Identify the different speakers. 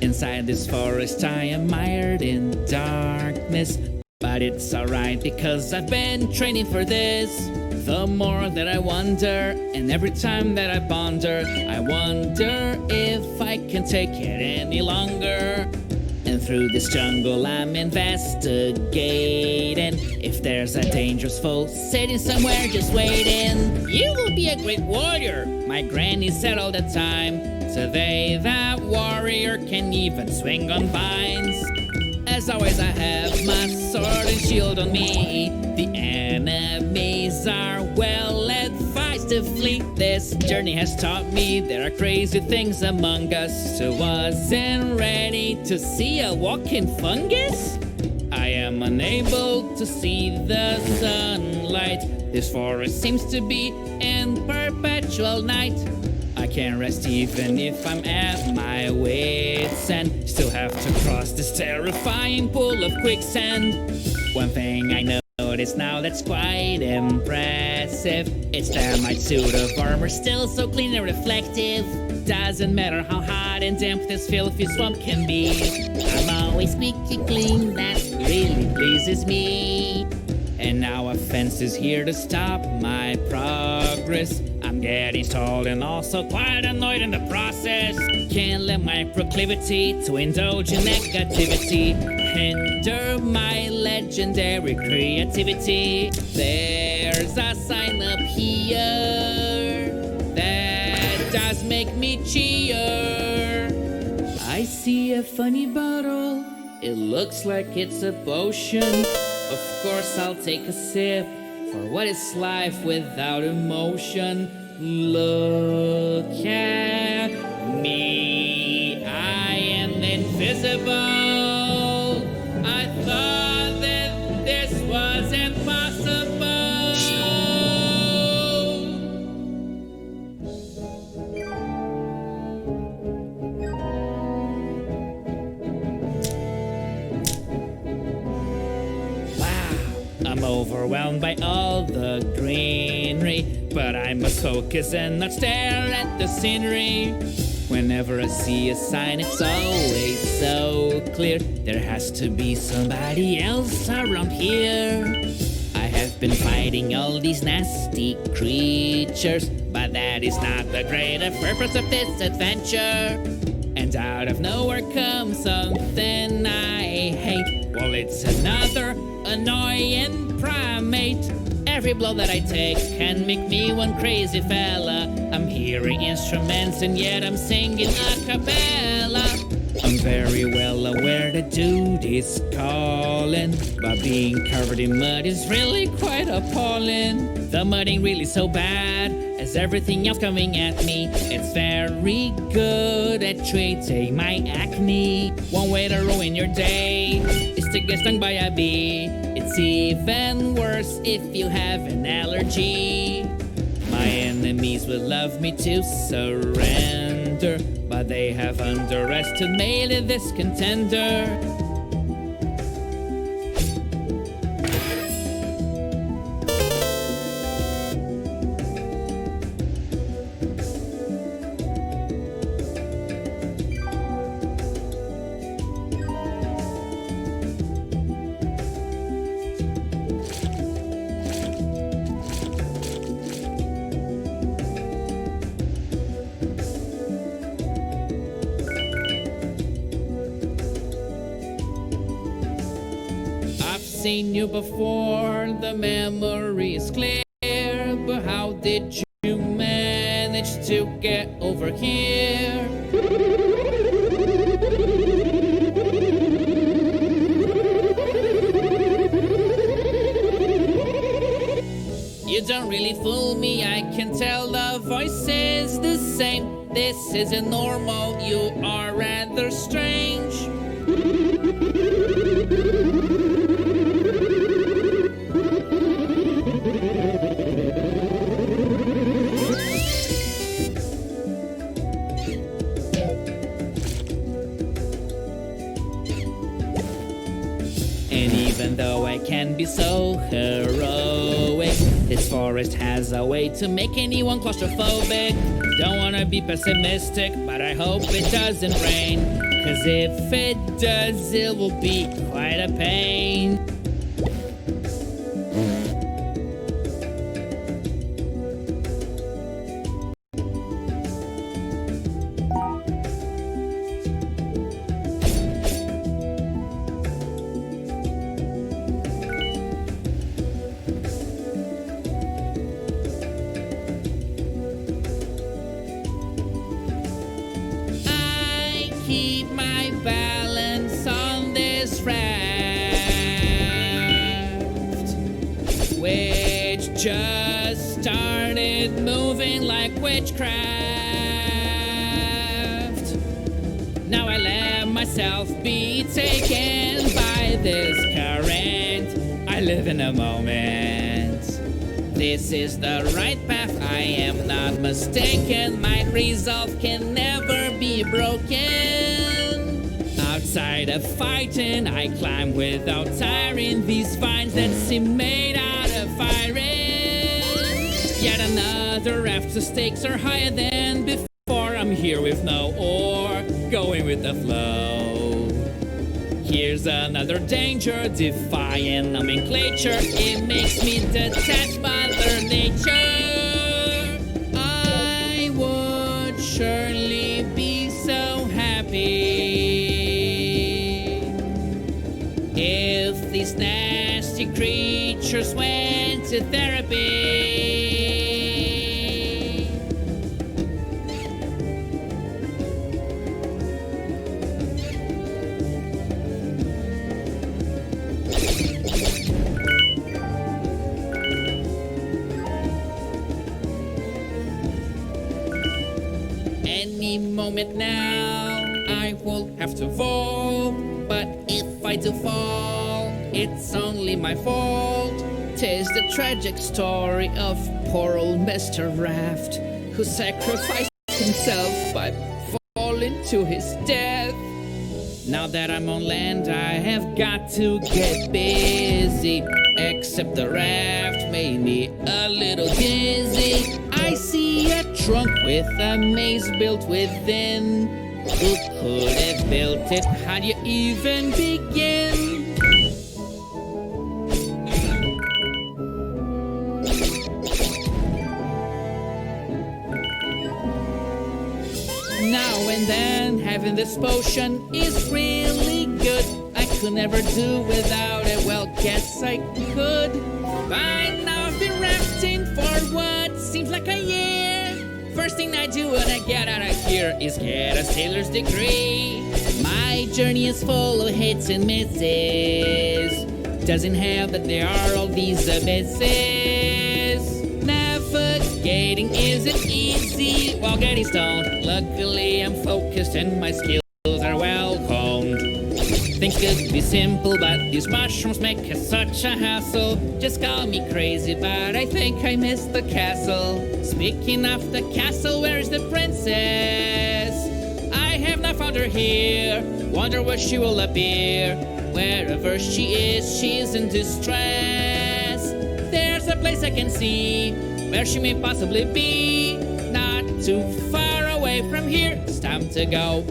Speaker 1: Inside this forest I am mired in darkness, but it's alright because I've been training for this. The more that I wonder, and every time that I ponder, I wonder if I can take it any longer. And through this jungle I'm investigating if there's a dangerous foe sitting somewhere just waiting. You will be a great warrior, my granny said all the time. Today that warrior can even swing on vines. As always I have my sword and shield on me. The enemies are well advised to flee. This journey has taught me there are crazy things among us. So wasn't ready to see a walking fungus? I am unable to see the sunlight. This forest seems to be in perpetual night. I can't rest even if I'm at my wit's end. Still have to cross this terrifying pool of quicksand. One thing I notice now that's quite impressive, it's that my suit of armor still so clean and reflective. Doesn't matter how hot and damp this filthy swamp can be, I'm always squeaky clean, that really pleases me. And now a fence is here to stop my progress. I'm getting stalled and also quite annoyed in the process. Can't let my proclivity to indulge in negativity hinder my legendary creativity. There's a sign up here that does make me cheer. I see a funny bottle, it looks like it's a potion. Of course I'll take a sip, for what is life without emotion? Look at me, I am invisible. I thought that this was impossible. I'm overwhelmed by all the greenery, but I must focus and not stare at the scenery. Whenever I see a sign, it's always so clear. There has to be somebody else around here. I have been fighting all these nasty creatures, but that is not the greater purpose of this adventure. And out of nowhere comes something I hate. Well, it's another annoying primate. Every blow that I take can make me one crazy fella. I'm hearing instruments and yet I'm singing a cappella. I'm very well aware that dude is calling, but being covered in mud is really quite appalling. The mud ain't really so bad as everything else coming at me. It's very good at treating my acne. One way to ruin your day is to get stung by a bee. It's even worse if you have an allergy. My enemies would love me to surrender, but they have underestimated this contender. Seen you before, the memory is clear, but how did you manage to get over here? You don't really fool me, I can tell the voice is the same. This isn't normal, you are rather strange. And even though I can be so heroic, This forest has a way to make anyone claustrophobic. Don't wanna be pessimistic, but I hope it doesn't rain. 'Cause if it does, it will be quite a pain. Keep my balance on this raft, which just started moving like witchcraft. Now I let myself be taken by this current. I live in a moment. This is the right path, I am not mistaken. My resolve can never be broken. Outside of fighting, I climb without tiring these vines that seem made out of iron. Yet another raft, the stakes are higher than before. I'm here with no oar, going with the flow. Here's another danger, defying nomenclature. It makes me detach Mother Nature. I would surely be so happy if these nasty creatures went to therapy. Any moment now, I will have to fall. But if I do fall, it's only my fault. 'Tis the tragic story of poor old Mr. Raft, who sacrificed himself by falling to his death. Now that I'm on land, I have got to get busy. Except the raft made me a little dizzy. I see a trunk with a maze built within. Who could have built it? How do you even begin? Now and then, having this potion is really good. I could never do without it, well, guess I could. By now I've been rafting for what seems like a year. First thing I do when I get out of here is get a sailor's degree. My journey is full of hits and misses. Doesn't help that there are all these abysses. Navigating isn't easy while getting stoned. Luckily I'm focused and my skills are well honed. Things could be simple, but these mushrooms make it such a hassle. Just call me crazy, but I think I missed the castle. Speaking of the castle, where is the princess? I have not found her here. Wonder where she will appear. Wherever she is, she's in distress. There's a place I can see where she may possibly be. Not too far away from here, it's time to go.